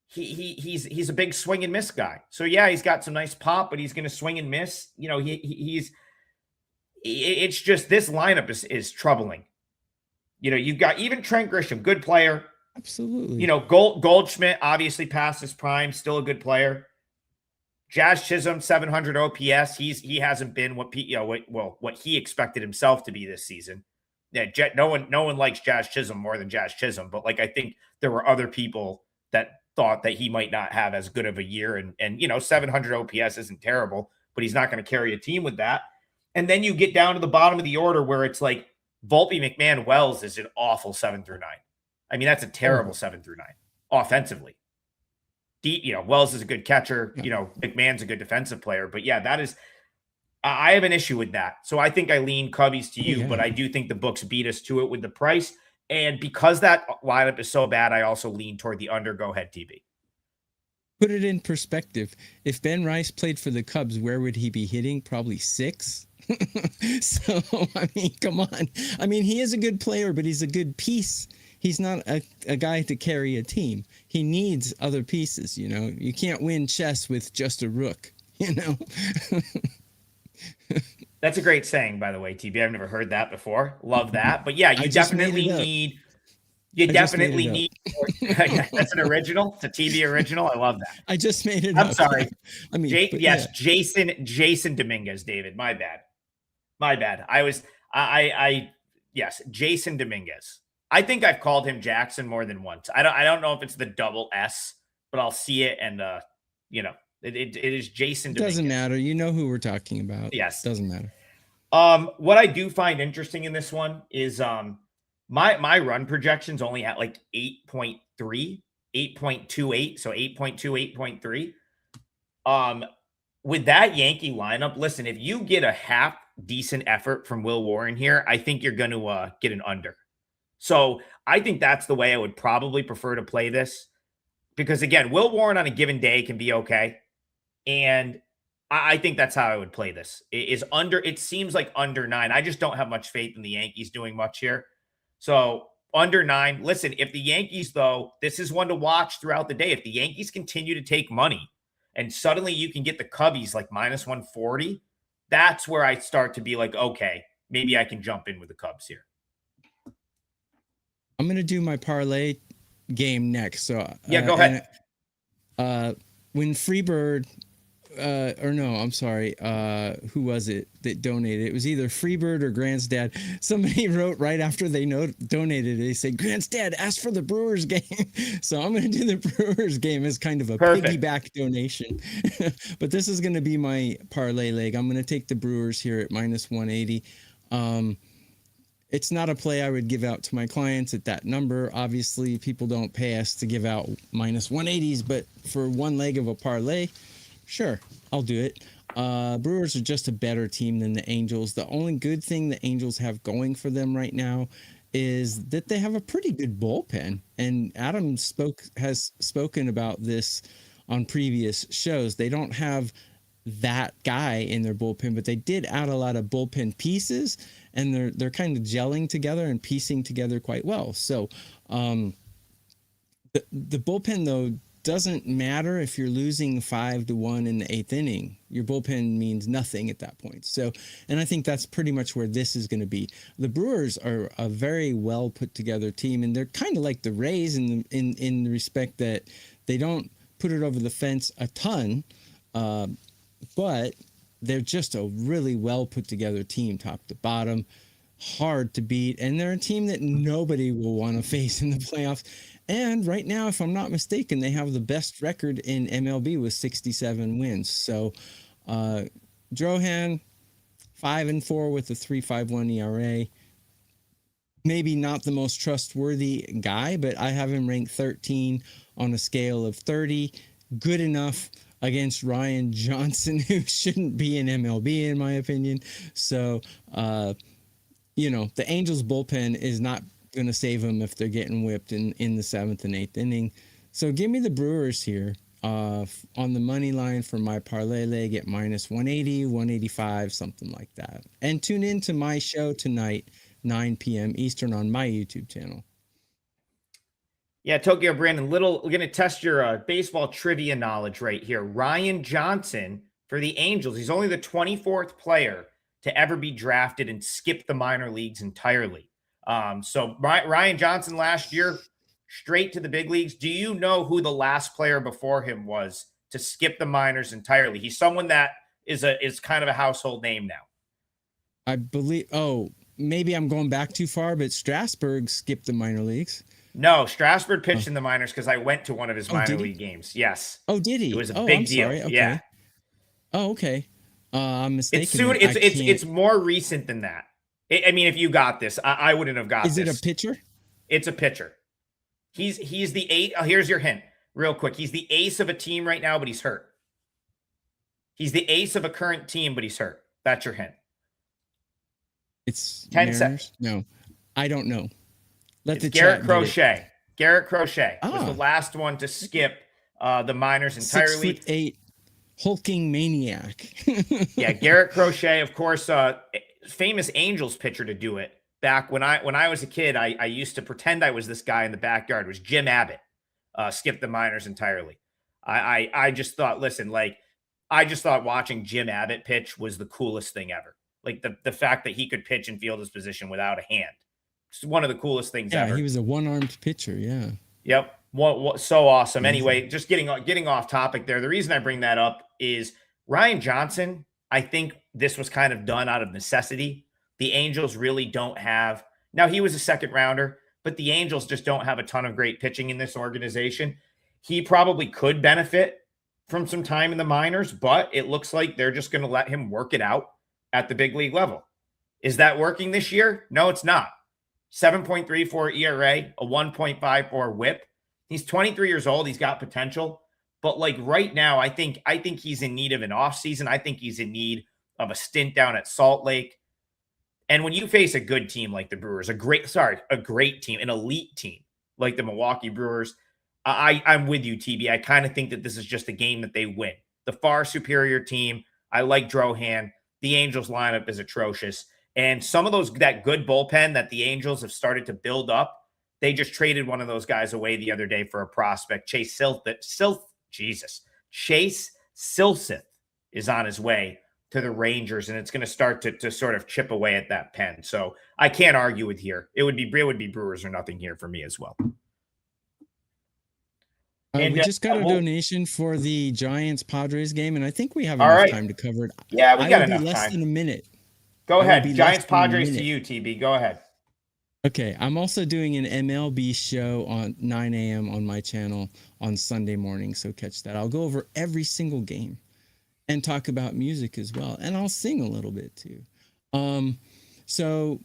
he's a big swing and miss guy. So yeah, he's got some nice pop, but he's going to swing and miss. It's just this lineup is troubling. You've got even Trent Grisham, good player. Absolutely. Goldschmidt obviously past his prime, still a good player. Jazz Chisholm, 700 OPS. He hasn't been what he expected himself to be this season. Yeah, no one likes Jazz Chisholm more than Jazz Chisholm, but I think there were other people that thought that he might not have as good of a year, and 700 OPS isn't terrible, but he's not going to carry a team with that. And then you get down to the bottom of the order where it's Volpe, McMahon, Wells is an awful 7 through 9. I mean, that's a terrible 7 through 9 offensively. Wells is a good catcher. McMahon's a good defensive player. But yeah, that is, I have an issue with that. So I think I lean Cubbies to you, but I do think the books beat us to it with the price. And because that lineup is so bad, I also lean toward the under. Go ahead, TB. Put it in perspective. If Ben Rice played for the Cubs, where would he be hitting? Probably 6. So, I mean, come on. I mean, he is a good player, but he's a good piece. He's not a guy to carry a team. He needs other pieces, you know. You can't win chess with just a rook, you know. That's a great saying, by the way, TB. I've never heard that before. Love that. But yeah, you definitely need. You definitely need. Yeah, that's an original. It's a TB original. I love that. I just made it up. I'm sorry. I mean, yes, yeah. Jason Dominguez, David. My bad. Yes, Jason Dominguez. I think I've called him Jackson more than once. I don't know if it's the double S, but I'll see it, and you know, it is Jason Dominguez. Doesn't matter. You know who we're talking about. Yes. Doesn't matter. What I do find interesting in this one is my run projection's only at like 8.3, 8.28, so 8.2, 8.3. With that Yankee lineup, listen, if you get a half decent effort from Will Warren here, I think you're going to get an under. So I think that's the way I would probably prefer to play this, because again, Will Warren on a given day can be okay. And I think that's how I would play this. It seems like under 9. I just don't have much faith in the Yankees doing much here. So under 9. Listen, if the Yankees, though, this is one to watch throughout the day. If the Yankees continue to take money and suddenly you can get the Cubbies like minus 140, that's where I start to be like, okay, maybe I can jump in with the Cubs here. I'm going to do my parlay game next. So yeah, go ahead. When Freebird, who was it that donated? It was either Freebird or Grant's dad. Somebody wrote right after they donated, they said, Grant's dad asked for the Brewers game. So I'm going to do the Brewers game as kind of a piggyback donation. But this is going to be my parlay leg. I'm going to take the Brewers here at minus 180. It's not a play I would give out to my clients at that number. Obviously, people don't pay us to give out minus 180s, but for one leg of a parlay, sure, I'll do it. Brewers are just a better team than the Angels. The only good thing the Angels have going for them right now is that they have a pretty good bullpen. And Adam has spoken about this on previous shows. They don't have that guy in their bullpen, but they did add a lot of bullpen pieces, and they're kind of gelling together and piecing together quite well. So the bullpen, though, doesn't matter if you're losing 5-1 in the 8th inning. Your bullpen means nothing at that point. So, and I think that's pretty much where this is going to be. The Brewers are a very well put together team, and they're kind of like the Rays in the respect that they don't put it over the fence a ton, but they're just a really well put together team, top to bottom, hard to beat, and they're a team that nobody will want to face in the playoffs. And right now, if I'm not mistaken, they have the best record in MLB with 67 wins. So, Drohan, 5-4 with a 3.51 ERA. Maybe not the most trustworthy guy, but I have him ranked 13 on a scale of 30. Good enough against Ryan Johnson, who shouldn't be in MLB, in my opinion. So, the Angels bullpen is not going to save them if they're getting whipped in the 7th and 8th inning. So give me the Brewers here on the money line for my parlay leg at minus 180, 185, something like that. And tune in to my show tonight, 9 p.m. Eastern on my YouTube channel. Yeah, Tokyo Brandon, we're going to test your baseball trivia knowledge right here. Ryan Johnson for the Angels. He's only the 24th player to ever be drafted and skip the minor leagues entirely. So Ryan Johnson last year, straight to the big leagues. Do you know who the last player before him was to skip the minors entirely? He's someone that is kind of a household name now. I believe, maybe I'm going back too far, but Strasburg skipped the minor leagues. No, Strasburg pitched in the minors because I went to one of his minor league games. Yes. Oh, did he? It was a big deal. Sorry. Okay. Yeah. Oh, okay. I'm mistaken. It's more recent than that. I mean, if you got this, I wouldn't have got this. Is it a pitcher? It's a pitcher. He's the ace. Here's your hint real quick. He's the ace of a team right now, but he's hurt. He's the ace of a current team, but he's hurt. That's your hint. It's 10 seconds. No, I don't know. It's Garrett Crochet. Garrett Crochet was the last one to skip the minors entirely. 6'8" hulking maniac. Yeah, Garrett Crochet, of course, famous Angels pitcher to do it. Back when I was a kid, I used to pretend I was this guy in the backyard. It was Jim Abbott. Skipped the minors entirely. I just thought, listen, like, I just thought watching Jim Abbott pitch was the coolest thing ever. Like the fact that he could pitch and field his position without a hand. It's one of the coolest things ever. Yeah, he was a one-armed pitcher. Yeah. Yep. What so awesome. Anyway, just getting off topic there. The reason I bring that up is Ryan Johnson. I think this was kind of done out of necessity. The Angels really don't have. Now, he was a second rounder, but the Angels just don't have a ton of great pitching in this organization. He probably could benefit from some time in the minors, but it looks like they're just going to let him work it out at the big league level. Is that working this year? No, it's not. 7.34 ERA, a 1.54 whip. He's 23 years old. He's got potential. But like right now, I think he's in need of an offseason. I think he's in need of a stint down at Salt Lake. And when you face a good team like the Brewers, a great team, an elite team like the Milwaukee Brewers, I'm with you, TB. I kind of think that this is just a game that they win. The far superior team. I like Drohan. The Angels lineup is atrocious. And some of that good bullpen that the Angels have started to build up, they just traded one of those guys away the other day for a prospect. Chase Silseth is on his way to the Rangers, and it's going to start to sort of chip away at that pen. So I can't argue with here. It would be Brewers or nothing here for me as well. And we just got a donation for the Giants-Padres game, and I think we have enough time to cover it. Yeah, we got enough time. Less than a minute. Go ahead. Giants-Padres to you, TB. Go ahead. Okay, I'm also doing an MLB show on 9 a.m. on my channel on Sunday morning, so catch that. I'll go over every single game and talk about music as well, and I'll sing a little bit too. So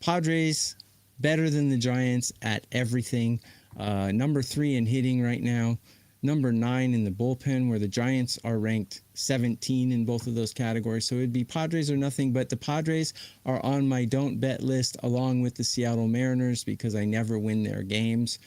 Padres better than the Giants at everything. Number 3 in hitting right now. Number 9 in the bullpen, where the Giants are ranked 17 in both of those categories. So it'd be Padres or nothing, but the Padres are on my don't bet list along with the Seattle Mariners because I never win their games.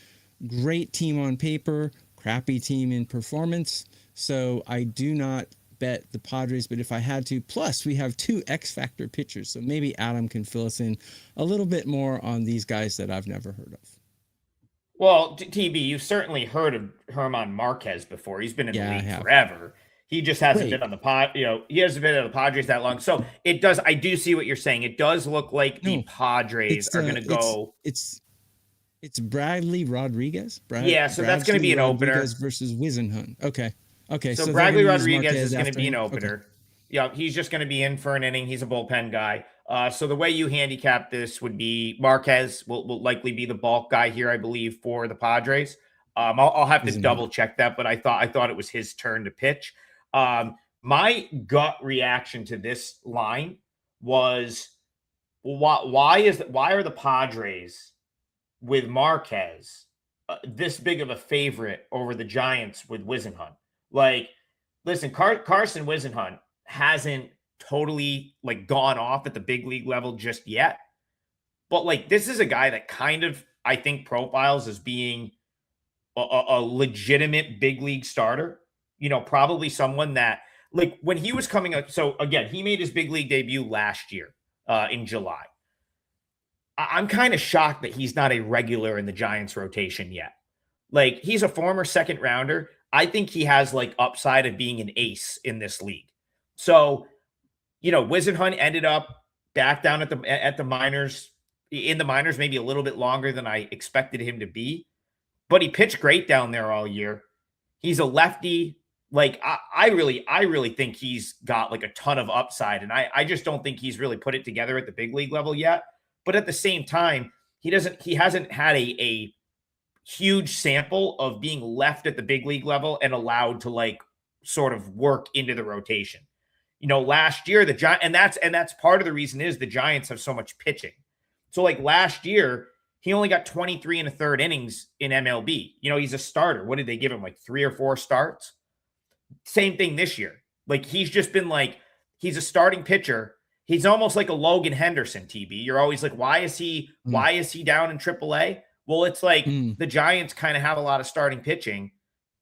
Great team on paper, crappy team in performance. So I do not bet the Padres, but if I had to, plus we have 2 X-Factor pitchers. So maybe Adam can fill us in a little bit more on these guys that I've never heard of. Well, TB, you've certainly heard of German Marquez before. He's been in the league forever. He just hasn't been on the he hasn't been on the Padres that long. So it does. I do see what you're saying. It does look like the Padres are going to go. It's Bradley Rodriguez. So that's going to be an opener versus Wisenhunt. Okay. So Bradley Rodriguez is going to be an opener. Okay. Yeah, he's just going to be in for an inning. He's a bullpen guy. So the way you handicap this would be Marquez will likely be the bulk guy here, I believe, for the Padres. I'll have to double check that, but I thought it was his turn to pitch. My gut reaction to this line was, why are the Padres with Marquez this big of a favorite over the Giants with Wisenhunt? Like, listen, Carson Wisenhunt hasn't totally gone off at the big league level just yet. But this is a guy that kind of, I think, profiles as being a legitimate big league starter. Probably someone that when he was coming up. So again, he made his big league debut last year in July. I'm kind of shocked that he's not a regular in the Giants rotation yet. He's a former second rounder. I think he has upside of being an ace in this league. So, Wisenhunt ended up back down at the minors, in the minors, maybe a little bit longer than I expected him to be, but he pitched great down there all year. He's a lefty. I really think he's got a ton of upside, and I just don't think he's really put it together at the big league level yet. But at the same time, he hasn't had a huge sample of being left at the big league level and allowed to sort of work into the rotation. Last year, the Giants, and that's part of the reason is the Giants have so much pitching. So last year, he only got 23 and a third innings in MLB. He's a starter. What did they give him? 3 or 4 starts? Same thing this year. He's just been he's a starting pitcher. He's almost like a Logan Henderson, TB. You're always why is he down in AAA? Well, it's like the Giants kind of have a lot of starting pitching,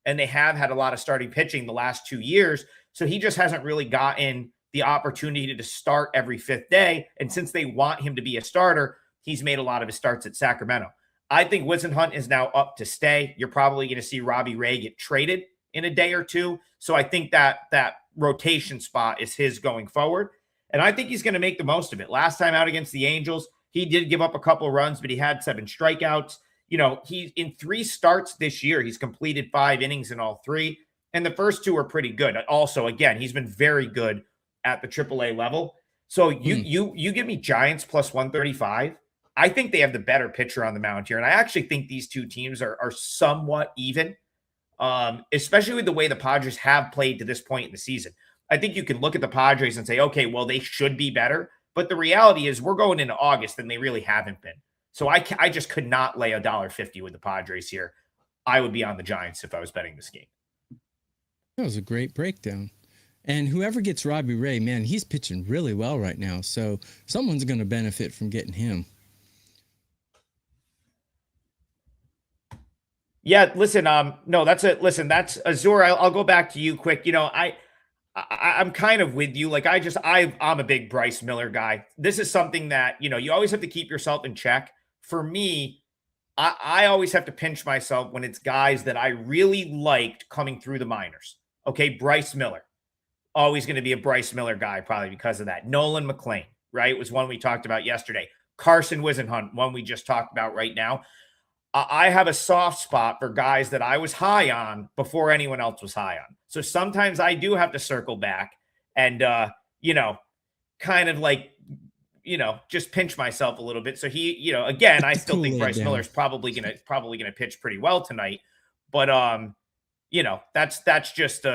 and they have had a lot of starting pitching the last 2 years. So he just hasn't really gotten the opportunity to start every 5th day. And since they want him to be a starter, he's made a lot of his starts at Sacramento. I think Whisenhunt is now up to stay. You're probably going to see Robbie Ray get traded in a day or two. So I think that rotation spot is his going forward. And I think he's going to make the most of it. Last time out against the Angels, he did give up a couple of runs, but he had 7 strikeouts. He's in 3 starts this year. He's completed 5 innings in all 3. And the first 2 are pretty good. Also, again, he's been very good at the AAA level. So you give me Giants plus 135. I think they have the better pitcher on the mound here. And I actually think these 2 teams are somewhat even, especially with the way the Padres have played to this point in the season. I think you can look at the Padres and say, okay, well, they should be better. But the reality is we're going into August and they really haven't been. So I just could not lay $1.50 with the Padres here. I would be on the Giants if I was betting this game. That was a great breakdown. And whoever gets Robbie Ray, man, he's pitching really well right now. So someone's going to benefit from getting him. Yeah, listen, no, that's Azur. I'll go back to you quick. I'm kind of with you. Like I'm a big Bryce Miller guy. This is something that, you always have to keep yourself in check. For me, I always have to pinch myself when it's guys that I really liked coming through the minors. Okay, Bryce Miller. Always going to be a Bryce Miller guy, probably because of that. Nolan McLean, right, was one we talked about yesterday. Carson Whisenhunt, one we just talked about right now. I have a soft spot for guys that I was high on before anyone else was high on. So sometimes I do have to circle back and, kind of like, just pinch myself a little bit. So he, again, I still think Bryce Miller's probably gonna pitch pretty well tonight. But that's just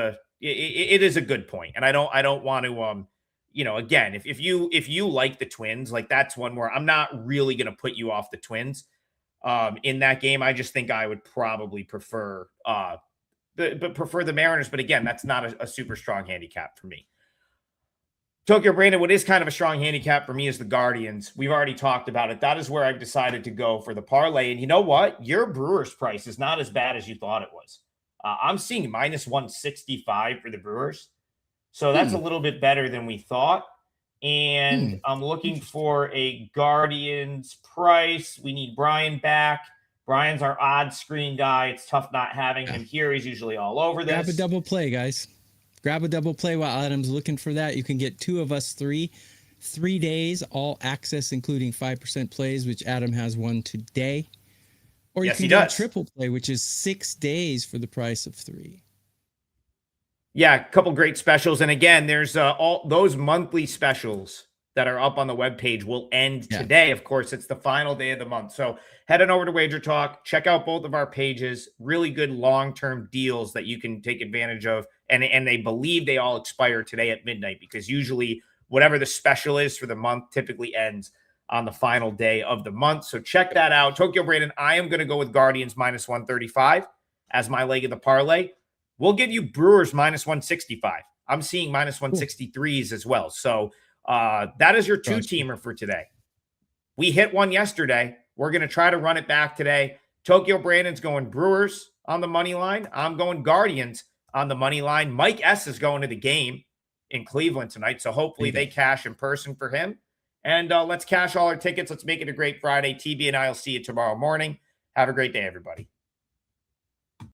it is a good point. And I don't want to again, if you like the Twins, like that's one where I'm not really gonna put you off the Twins. In that game, I just think I would probably prefer the Mariners. But again, that's not a super strong handicap for me. Tokyo Brandon, what is kind of a strong handicap for me is the Guardians. We've already talked about it. That is where I've decided to go for the parlay. And you know what? Your Brewers price is not as bad as you thought it was. I'm seeing minus 165 for the Brewers. So that's a little bit better than we thought. And I'm looking for a Guardians price. We need Bryan back. Bryan's our odd screen guy. It's tough not having him here. He's usually all over this. Grab a double play, guys. Grab a double play while Adam's looking for that. You can get 2 of us 3 days, all access, including 5% plays, which Adam has one today. Or you can get a triple play, which is 6 days for the price of 3. Yeah, a couple great specials. And again, there's all those monthly specials that are up on the webpage will end today. Of course, it's the final day of the month. So head on over to WagerTalk, check out both of our pages. Really good long-term deals that you can take advantage of. And they believe they all expire today at midnight because usually whatever the special is for the month typically ends on the final day of the month. So check that out. Tokyo Brandon, I am going to go with Guardians minus 135 as my leg of the parlay. We'll give you Brewers minus 165. I'm seeing minus 163s as well. So that is your 2-teamer for today. We hit one yesterday. We're going to try to run it back today. Tokyo Brandon's going Brewers on the money line. I'm going Guardians on the money line. Mike S. is going to the game in Cleveland tonight. So hopefully they cash in person for him. And let's cash all our tickets. Let's make it a great Friday. TB and I will see you tomorrow morning. Have a great day, everybody.